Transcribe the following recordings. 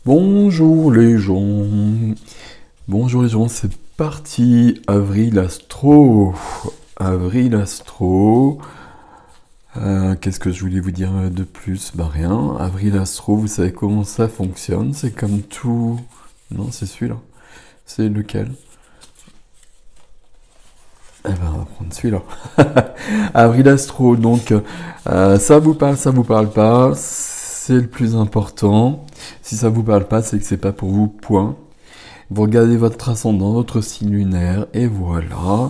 Bonjour les gens. Bonjour les gens, c'est parti. Avril Astro. Avril Astro. Qu'est-ce que je voulais vous dire de plus? Bah rien. Avril Astro, vous savez comment ça fonctionne? C'est comme tout. Non, c'est celui-là. C'est lequel? Eh ben, on va prendre celui-là. Avril Astro, donc ça vous parle pas, c'est le plus important. Si ça vous parle pas, c'est que c'est pas pour vous, point. Vous regardez votre ascendant, votre signe lunaire, et voilà.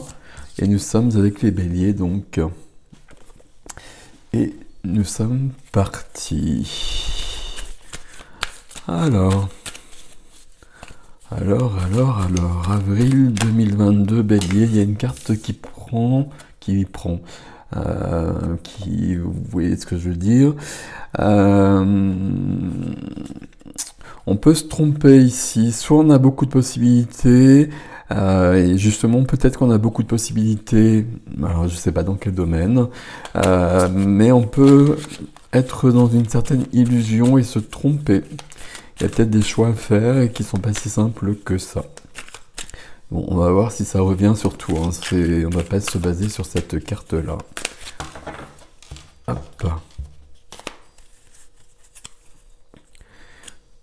Et nous sommes avec les béliers, donc. Et nous sommes partis. Alors. Avril 2022, bélier, il y a une carte vous voyez ce que je veux dire. On peut se tromper ici, soit on a beaucoup de possibilités, et justement peut-être qu'on a beaucoup de possibilités, alors je sais pas dans quel domaine, mais on peut être dans une certaine illusion et se tromper. Il y a peut-être des choix à faire et qui sont pas si simples que ça. Bon, on va voir si ça revient surtout, hein. On va pas se baser sur cette carte-là. Hop.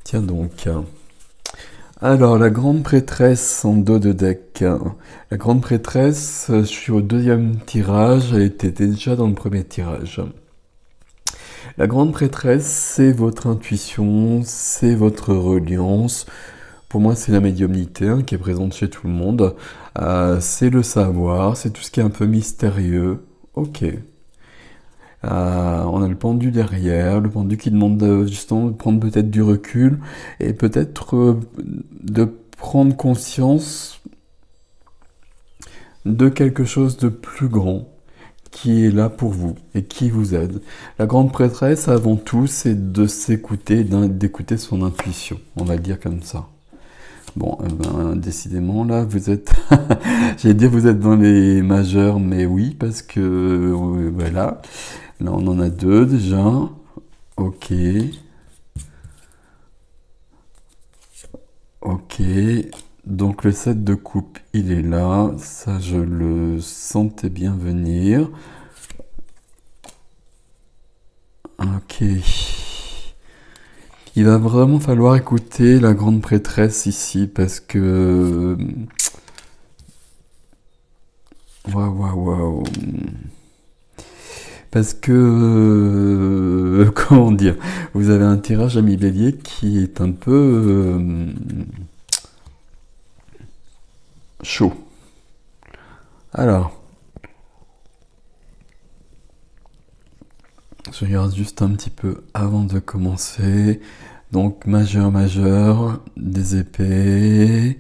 Tiens donc. Alors, la grande prêtresse en dos de deck. La grande prêtresse, je suis au deuxième tirage, elle était déjà dans le premier tirage. La grande prêtresse, c'est votre intuition, c'est votre reliance. Pour moi, c'est la médiumnité, hein, qui est présente chez tout le monde. C'est le savoir, c'est tout ce qui est un peu mystérieux. Ok. On a le pendu derrière, le pendu qui demande justement de prendre peut-être du recul et peut-être de prendre conscience de quelque chose de plus grand qui est là pour vous et qui vous aide. La grande prêtresse, avant tout, c'est de s'écouter, d'écouter son intuition, on va le dire comme ça. Bon, décidément, là, vous êtes... J'allais dire vous êtes dans les majeurs, mais oui, parce que... voilà. Là, on en a deux, déjà. Ok. Ok. Donc, le 7 de coupe, il est là. Ça, je le sentais bien venir. Ok. Il va vraiment falloir écouter la grande prêtresse ici, parce que... Waouh. Parce que... comment dire? Vous avez un tirage ami bélier qui est un peu... chaud. Alors... Je regarde juste un petit peu avant de commencer. Donc, majeur, des épées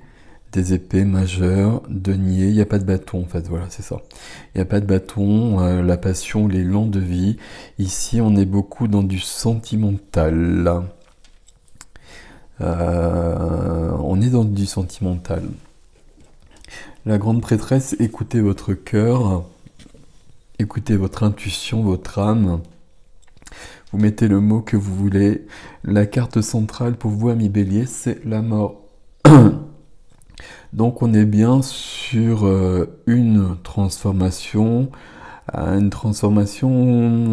majeures, denier. Il n'y a pas de bâton, en fait, voilà, c'est ça. Il n'y a pas de bâton, la passion, l'élan de vie. Ici, on est beaucoup dans du sentimental. On est dans du sentimental. La grande prêtresse, écoutez votre cœur, écoutez votre intuition, votre âme. Vous mettez le mot que vous voulez. La carte centrale pour vous, ami bélier, c'est la mort. Donc on est bien sur une transformation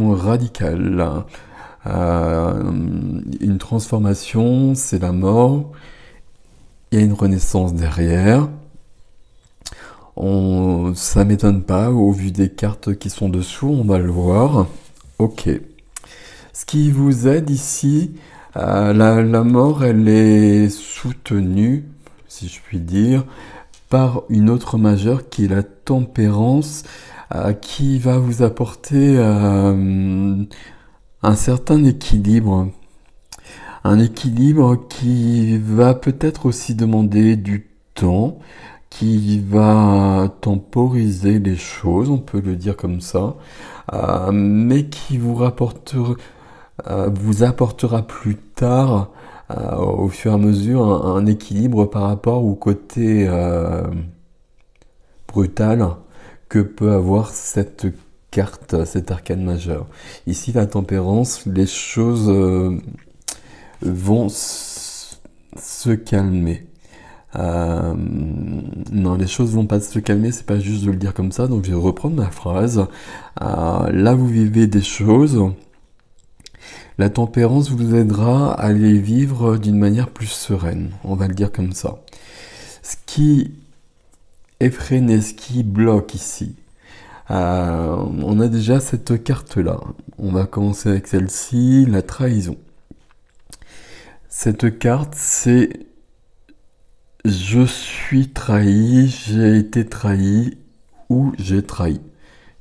radicale. Une transformation, c'est la mort. Il y a une renaissance derrière. Ça m'étonne pas, au vu des cartes qui sont dessous, on va le voir. Ok. Ce qui vous aide ici, la mort, elle est soutenue, si je puis dire, par une autre majeure qui est la tempérance, qui va vous apporter un certain équilibre. Un équilibre qui va peut-être aussi demander du temps, qui va temporiser les choses, on peut le dire comme ça, mais qui vous apportera plus tard, au fur et à mesure, un équilibre par rapport au côté brutal que peut avoir cette carte, cet arcane majeur. Ici, la tempérance, les choses vont se calmer. Non, les choses vont pas se calmer, c'est pas juste de le dire comme ça, donc je vais reprendre ma phrase. Là, vous vivez des choses. La tempérance vous aidera à les vivre d'une manière plus sereine, on va le dire comme ça. Ce qui est freiné, ce qui bloque ici, on a déjà cette carte-là. On va commencer avec celle-ci, la trahison. Cette carte, c'est je suis trahi, j'ai été trahi ou j'ai trahi.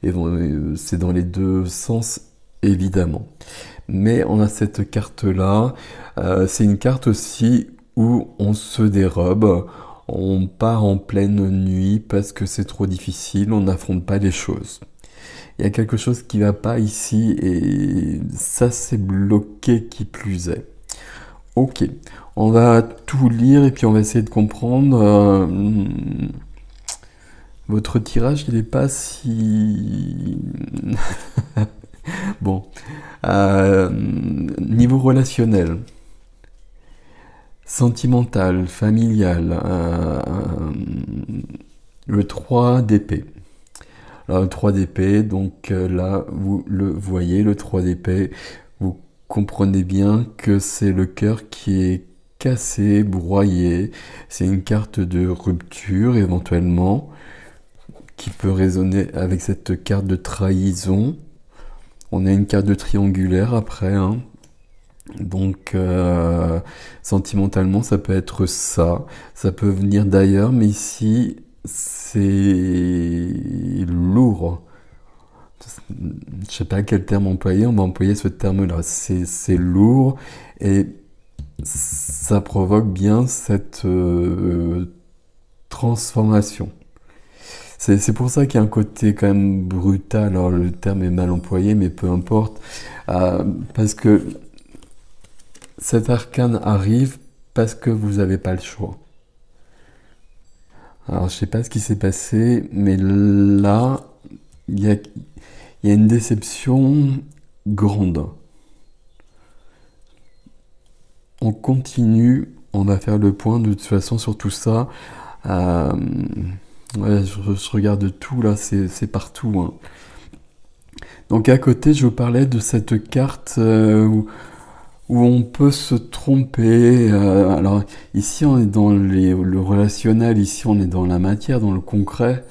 Et bon, c'est dans les deux sens, évidemment. Mais on a cette carte-là. C'est une carte aussi où on se dérobe. On part en pleine nuit parce que c'est trop difficile, on n'affronte pas les choses. Il y a quelque chose qui ne va pas ici et ça c'est bloqué qui plus est. Ok, on va tout lire et puis on va essayer de comprendre. Votre tirage, il n'est pas si... Bon. Niveau relationnel, sentimental, familial, le 3 d'épée. Alors le 3 d'épée, donc là, vous le voyez, le 3 d'épée, vous comprenez bien que c'est le cœur qui est cassé, broyé. C'est une carte de rupture éventuellement, qui peut résonner avec cette carte de trahison. On a une carte de triangulaire après, hein. Donc sentimentalement ça peut être ça, ça peut venir d'ailleurs, mais ici c'est lourd. Je sais pas quel terme employer, on va employer ce terme-là. C'est lourd et ça provoque bien cette transformation. C'est pour ça qu'il y a un côté quand même brutal, alors le terme est mal employé, mais peu importe, parce que cet arcane arrive parce que vous n'avez pas le choix. Alors je sais pas ce qui s'est passé, mais là, il y a une déception grande. On continue, on va faire le point de toute façon sur tout ça. Ouais, je regarde tout là, c'est partout, hein. Donc à côté, je vous parlais de cette carte où on peut se tromper. Alors ici, on est dans le relationnel, ici on est dans la matière, dans le concret.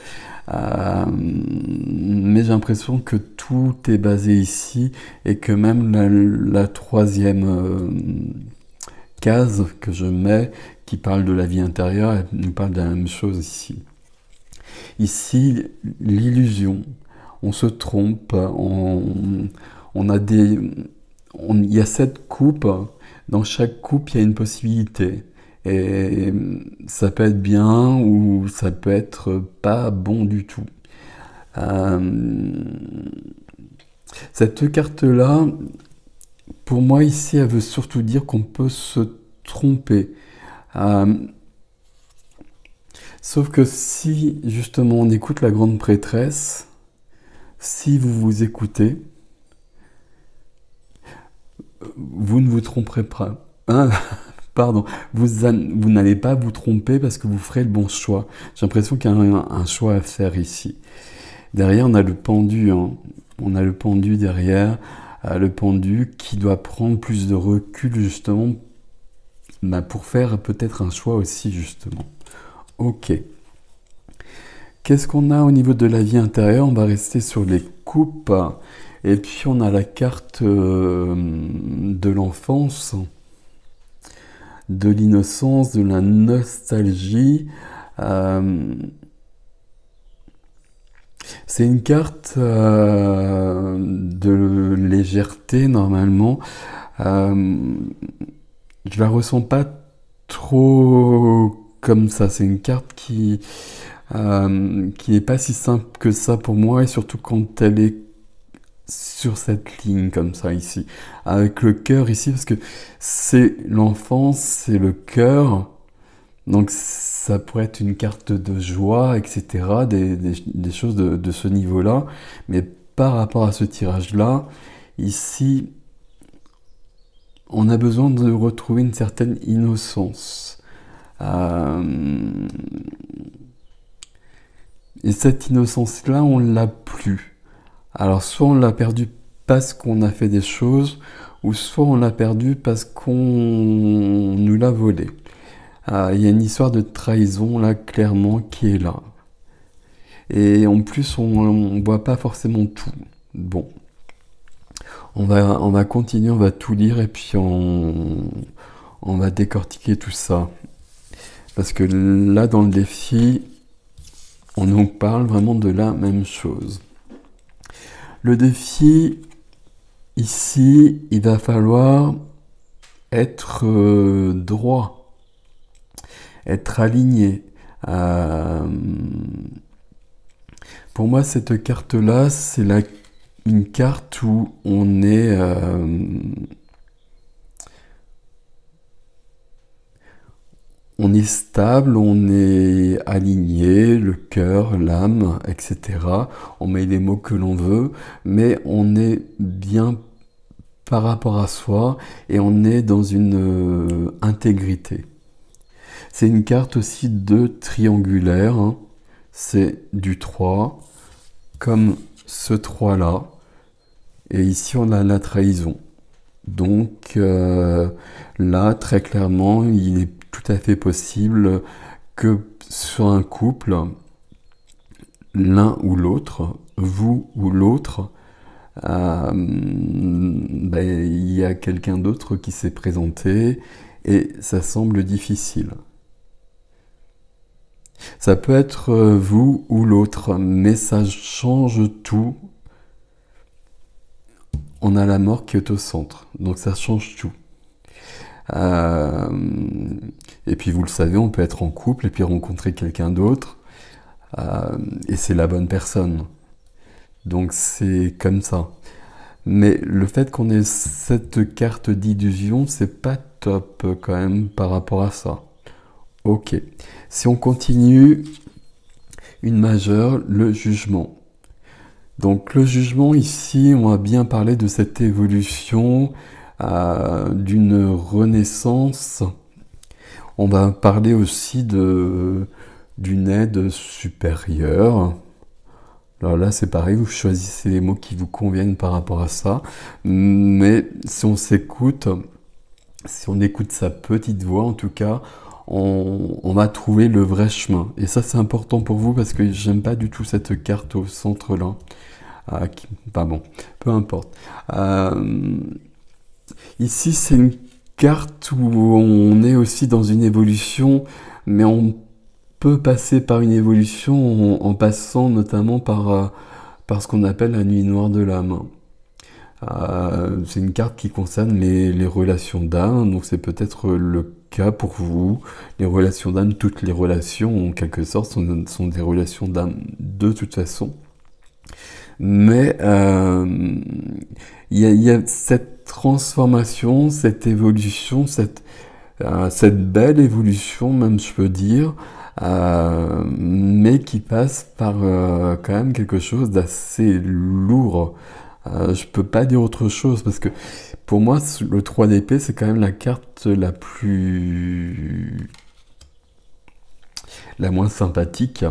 Mais j'ai l'impression que tout est basé ici et que même la troisième case que je mets, qui parle de la vie intérieure, elle nous parle de la même chose ici. Ici, l'illusion, on se trompe, on a il y a 7 coupes, dans chaque coupe il y a une possibilité. Et ça peut être bien ou ça peut être pas bon du tout. Cette carte-là, pour moi ici, elle veut surtout dire qu'on peut se tromper. Sauf que si justement on écoute la grande prêtresse, si vous vous écoutez, vous ne vous tromperez pas. Hein. Pardon, vous n'allez pas vous tromper parce que vous ferez le bon choix. J'ai l'impression qu'il y a un choix à faire ici. Derrière, on a le pendu, hein. On a le pendu derrière, le pendu qui doit prendre plus de recul justement pour faire peut-être un choix aussi justement. Ok. Qu'est-ce qu'on a au niveau de la vie intérieure? On va rester sur les coupes. Et puis on a la carte de l'enfance, de l'innocence, de la nostalgie. C'est une carte de légèreté normalement. Je la ressens pas trop comme ça. C'est une carte qui n'est pas si simple que ça pour moi, et surtout quand elle est sur cette ligne comme ça ici, avec le cœur ici, parce que c'est l'enfance, c'est le cœur, donc ça pourrait être une carte de joie, etc., des choses de ce niveau-là, mais par rapport à ce tirage-là, ici, on a besoin de retrouver une certaine innocence. Et cette innocence-là, on l'a plus. Alors soit on l'a perdue parce qu'on a fait des choses, ou soit on l'a perdue parce qu'on nous l'a volée. Il y a une histoire de trahison là, clairement, qui est là. Et en plus, on voit pas forcément tout. Bon, on va continuer, on va tout lire et puis on va décortiquer tout ça. Parce que là, dans le défi, on nous parle vraiment de la même chose. Le défi, ici, il va falloir être droit, être aligné. Pour moi, cette carte-là, c'est une carte où on est stable, on est aligné, le cœur, l'âme, etc. On met les mots que l'on veut, mais on est bien par rapport à soi et on est dans une intégrité. C'est une carte aussi de triangulaire, hein. C'est du 3, comme ce 3-là. Et ici, on a la trahison. Donc là, très clairement, il est tout à fait possible que sur un couple, l'un ou l'autre, vous ou l'autre, il y a quelqu'un d'autre qui s'est présenté et ça semble difficile. Ça peut être vous ou l'autre, mais ça change tout. On a la mort qui est au centre, donc ça change tout. Et puis vous le savez, on peut être en couple et puis rencontrer quelqu'un d'autre, et c'est la bonne personne. Donc c'est comme ça. Mais le fait qu'on ait cette carte d'illusion, c'est pas top quand même par rapport à ça. Ok. Si on continue, une majeure, le jugement. Donc le jugement ici, on va bien parler de cette évolution, d'une renaissance. On va parler aussi d'une aide supérieure. Alors là, c'est pareil, vous choisissez les mots qui vous conviennent par rapport à ça. Mais si on s'écoute, si on écoute sa petite voix, en tout cas, on va trouver le vrai chemin. Et ça, c'est important pour vous parce que j'aime pas du tout cette carte au centre là. Enfin bon, peu importe. Ici, c'est une carte où on est aussi dans une évolution, mais on peut passer par une évolution en passant notamment par ce qu'on appelle la nuit noire de l'âme. C'est une carte qui concerne les relations d'âme, donc c'est peut-être le cas pour vous. Les relations d'âme, toutes les relations en quelque sorte sont des relations d'âme de toute façon. Mais il y a cette transformation, cette évolution, cette belle évolution même je peux dire, mais qui passe par quand même quelque chose d'assez lourd. Je peux pas dire autre chose parce que pour moi le 3 d'épée c'est quand même la carte la moins sympathique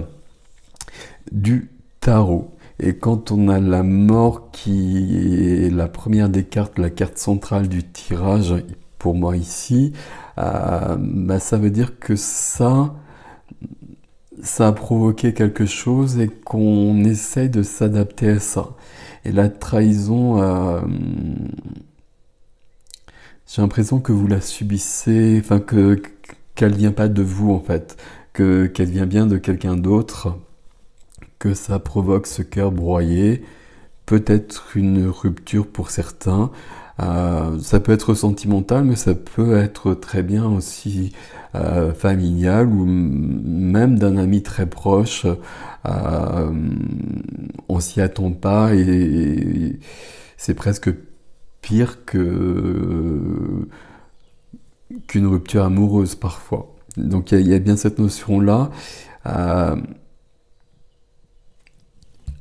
du tarot. Et quand on a la mort qui est la première des cartes, la carte centrale du tirage, pour moi ici, ça veut dire que ça a provoqué quelque chose et qu'on essaye de s'adapter à ça. Et la trahison, j'ai l'impression que vous la subissez, enfin qu'elle vient pas de vous en fait, qu'elle vient bien de quelqu'un d'autre, que ça provoque ce cœur broyé, peut-être une rupture pour certains. Ça peut être sentimental, mais ça peut être très bien aussi familial ou même d'un ami très proche. On s'y attend pas et c'est presque pire qu'une rupture amoureuse parfois. Donc il y a bien cette notion-là.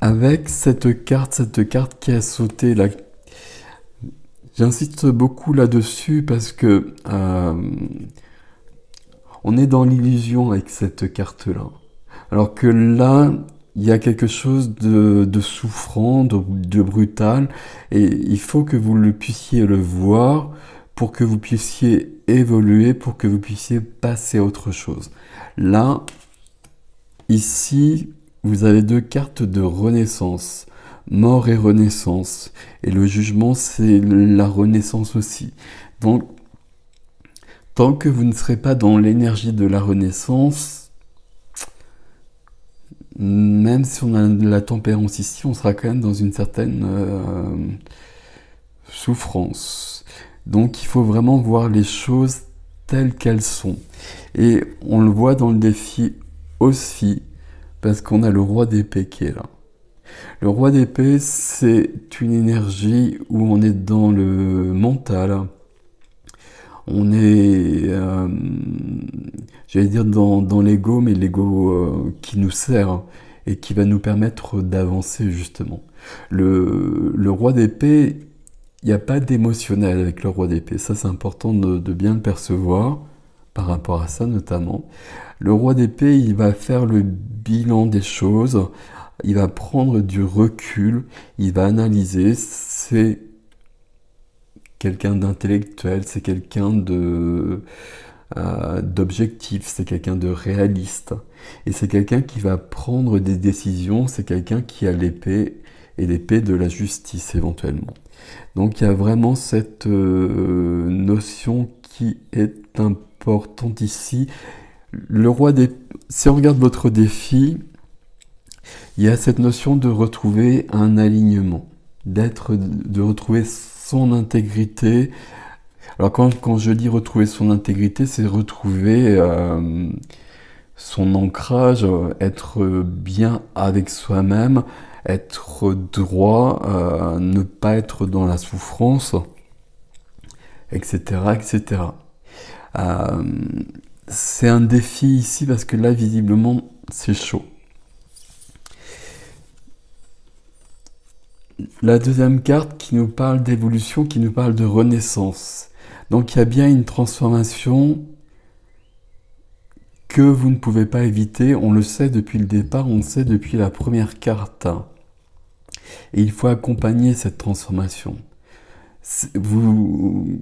Avec cette carte qui a sauté là, J'insiste beaucoup là-dessus parce que on est dans l'illusion avec cette carte-là. Alors que là, il y a quelque chose de souffrant, de brutal, et il faut que vous le puissiez le voir pour que vous puissiez évoluer, pour que vous puissiez passer à autre chose. Là, ici, vous avez deux cartes de renaissance, mort et renaissance. Et le jugement, c'est la renaissance aussi. Donc, tant que vous ne serez pas dans l'énergie de la renaissance, même si on a de la tempérance ici, on sera quand même dans une certaine souffrance. Donc il faut vraiment voir les choses telles qu'elles sont. Et on le voit dans le défi aussi, parce qu'on a le roi d'épée qui est là. Le roi d'épée, c'est une énergie où on est dans le mental. On est, j'allais dire dans l'ego, mais l'ego qui nous sert et qui va nous permettre d'avancer justement. Le roi d'épée, il n'y a pas d'émotionnel avec le roi d'épée. Ça, c'est important de bien le percevoir par rapport à ça notamment. Le roi d'épée, il va faire le bilan des choses, il va prendre du recul, il va analyser. C'est quelqu'un d'intellectuel, c'est quelqu'un d'objectif, c'est quelqu'un de réaliste. Et c'est quelqu'un qui va prendre des décisions, c'est quelqu'un qui a l'épée, et l'épée de la justice éventuellement. Donc il y a vraiment cette notion qui est importante ici. Le roi des... Si on regarde votre défi, il y a cette notion de retrouver un alignement, de retrouver son intégrité. Alors quand je dis retrouver son intégrité, c'est retrouver son ancrage, être bien avec soi-même, être droit, ne pas être dans la souffrance, etc., etc. C'est un défi ici parce que là, visiblement, c'est chaud. La deuxième carte qui nous parle d'évolution, qui nous parle de renaissance. Donc il y a bien une transformation que vous ne pouvez pas éviter. On le sait depuis le départ, on le sait depuis la première carte. Et il faut accompagner cette transformation. Il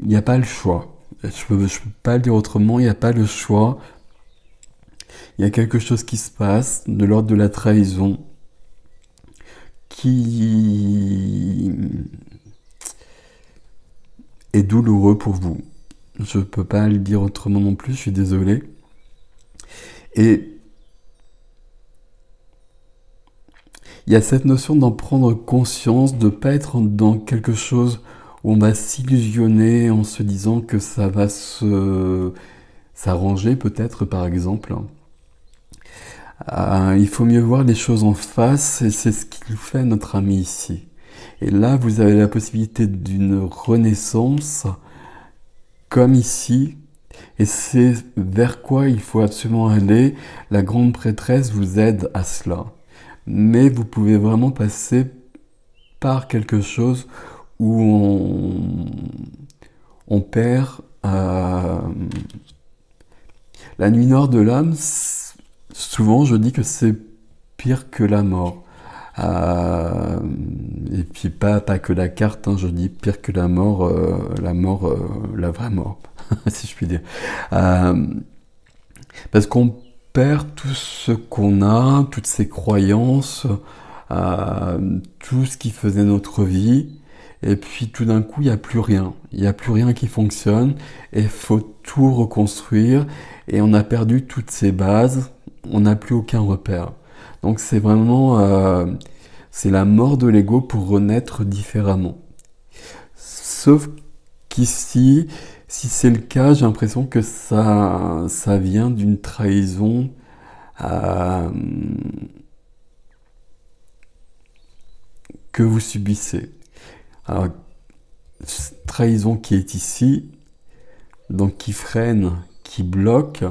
n'y a pas le choix. Je ne peux pas le dire autrement, il n'y a pas le choix. Il y a quelque chose qui se passe de l'ordre de la trahison qui est douloureux pour vous. Je ne peux pas le dire autrement non plus, je suis désolé. Et il y a cette notion d'en prendre conscience, de ne pas être dans quelque chose où on va s'illusionner en se disant que ça va s'arranger peut-être par exemple. Il faut mieux voir les choses en face et c'est ce qu'il fait notre ami ici. Et là, vous avez la possibilité d'une renaissance comme ici. Et c'est vers quoi il faut absolument aller. La grande prêtresse vous aide à cela. Mais vous pouvez vraiment passer par quelque chose où on perd la nuit noire de l'âme. Souvent, je dis que c'est pire que la mort. Et puis pas que la carte, hein, je dis pire que la mort, la vraie mort, si je puis dire. Parce qu'on perd tout ce qu'on a, toutes ses croyances, tout ce qui faisait notre vie, et puis tout d'un coup, il n'y a plus rien. Il n'y a plus rien qui fonctionne, et il faut tout reconstruire, et on a perdu toutes ses bases, on n'a plus aucun repère. Donc c'est vraiment... c'est la mort de l'ego pour renaître différemment. Sauf qu'ici, si c'est le cas, j'ai l'impression que ça vient d'une trahison que vous subissez. Alors, trahison qui est ici, donc qui freine, qui bloque.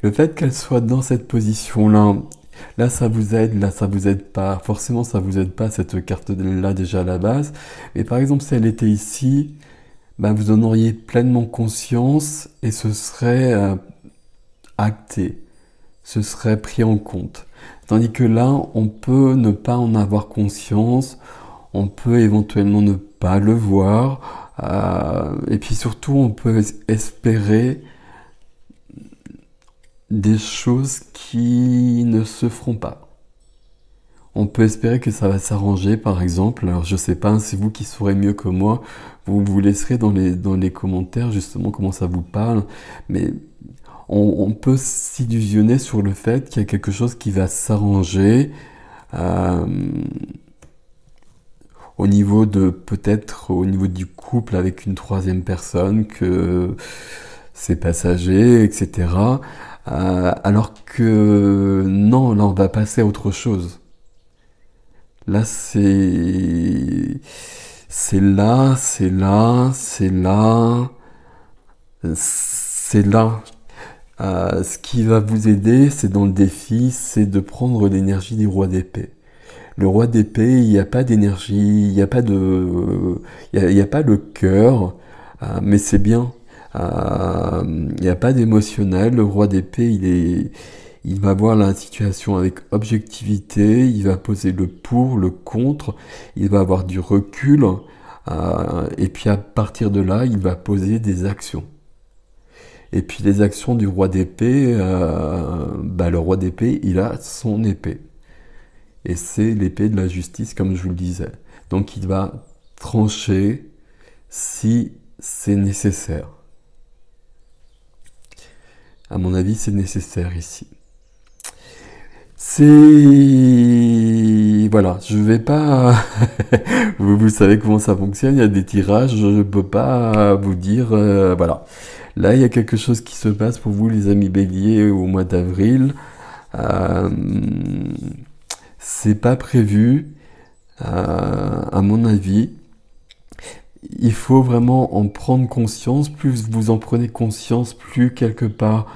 Le fait qu'elle soit dans cette position-là, Là, ça vous aide, là, ça vous aide pas. Forcément, ça vous aide pas, cette carte-là, déjà à la base. Mais par exemple, si elle était ici, ben, vous en auriez pleinement conscience et ce serait acté, ce serait pris en compte. Tandis que là, on peut ne pas en avoir conscience, on peut éventuellement ne pas le voir, et puis surtout, on peut espérer des choses qui ne se feront pas. On peut espérer que ça va s'arranger, par exemple. Alors, je sais pas, c'est vous qui saurez mieux que moi. Vous laisserez dans les commentaires justement comment ça vous parle. Mais on peut s'illusionner sur le fait qu'il y a quelque chose qui va s'arranger euh, au niveau peut-être au niveau du couple avec une troisième personne, que c'est passager, etc. Alors que non, là on va passer à autre chose. Là c'est là, c'est là, c'est là, c'est là. Ce qui va vous aider, c'est dans le défi, c'est de prendre l'énergie du roi d'épée. Le roi d'épée, il n'y a pas d'énergie, il n'y a pas il y a pas le cœur, mais c'est bien. Il n'y a pas d'émotionnel. Le roi d'épée, il va voir la situation avec objectivité, il va poser le pour, le contre, il va avoir du recul, et puis à partir de là, il va poser des actions. Et puis les actions du roi d'épée, le roi d'épée, il a son épée. Et c'est l'épée de la justice, comme je vous le disais. Donc il va trancher si c'est nécessaire. À mon avis, c'est nécessaire ici. Voilà, je vais pas... vous savez comment ça fonctionne, il y a des tirages, je ne peux pas vous dire... voilà. Là, il y a quelque chose qui se passe pour vous, les amis béliers, au mois d'avril. C'est pas prévu, à mon avis. Il faut vraiment en prendre conscience. Plus vous en prenez conscience, plus quelque part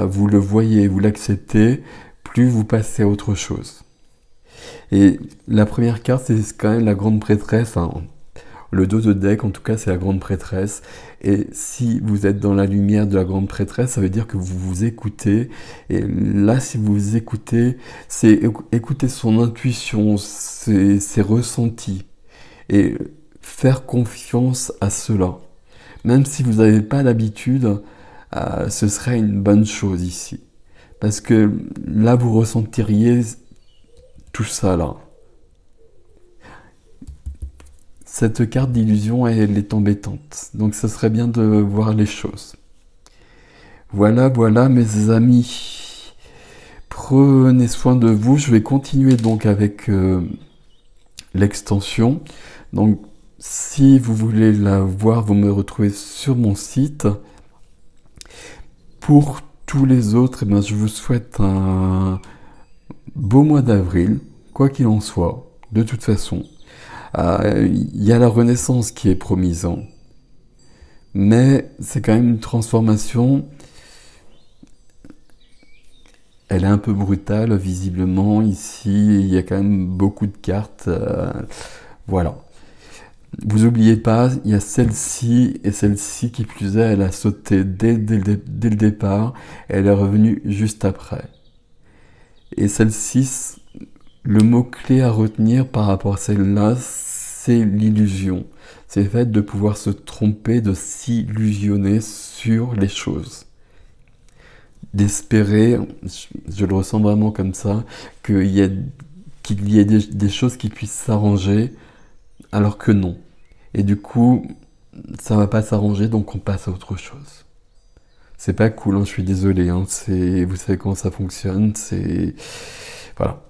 vous le voyez, vous l'acceptez, plus vous passez à autre chose. Et la première carte, c'est quand même la grande prêtresse. Hein. Le dos de deck, en tout cas, c'est la grande prêtresse. Et si vous êtes dans la lumière de la grande prêtresse, ça veut dire que vous vous écoutez. Et là, si vous vous écoutez, c'est écouter son intuition, ses ressentis. Et faire confiance à cela. Même si vous n'avez pas l'habitude, ce serait une bonne chose ici. Parce que là, vous ressentiriez tout ça là. Cette carte d'illusion, elle est embêtante. Donc ce serait bien de voir les choses. Voilà, voilà mes amis. Prenez soin de vous. Je vais continuer donc avec l'extension. Donc si vous voulez la voir, vous me retrouvez sur mon site. Pour tous les autres, je vous souhaite un beau mois d'avril, quoi qu'il en soit, de toute façon. Il y a la renaissance qui est promise, hein. Mais c'est quand même une transformation. Elle est un peu brutale, visiblement. Ici, il y a quand même beaucoup de cartes. Voilà. Vous n'oubliez pas, il y a celle-ci, et celle-ci qui plus est, elle a sauté dès le départ, et elle est revenue juste après. Et celle-ci, le mot-clé à retenir par rapport à celle-là, c'est l'illusion. C'est le fait de pouvoir se tromper, de s'illusionner sur les choses. D'espérer, je le ressens vraiment comme ça, qu'il y ait des choses qui puissent s'arranger, alors que non. Et du coup, ça va pas s'arranger, donc on passe à autre chose. C'est pas cool, hein, je suis désolé, hein, vous savez comment ça fonctionne, voilà.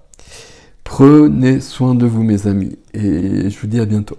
Prenez soin de vous, mes amis, et je vous dis à bientôt.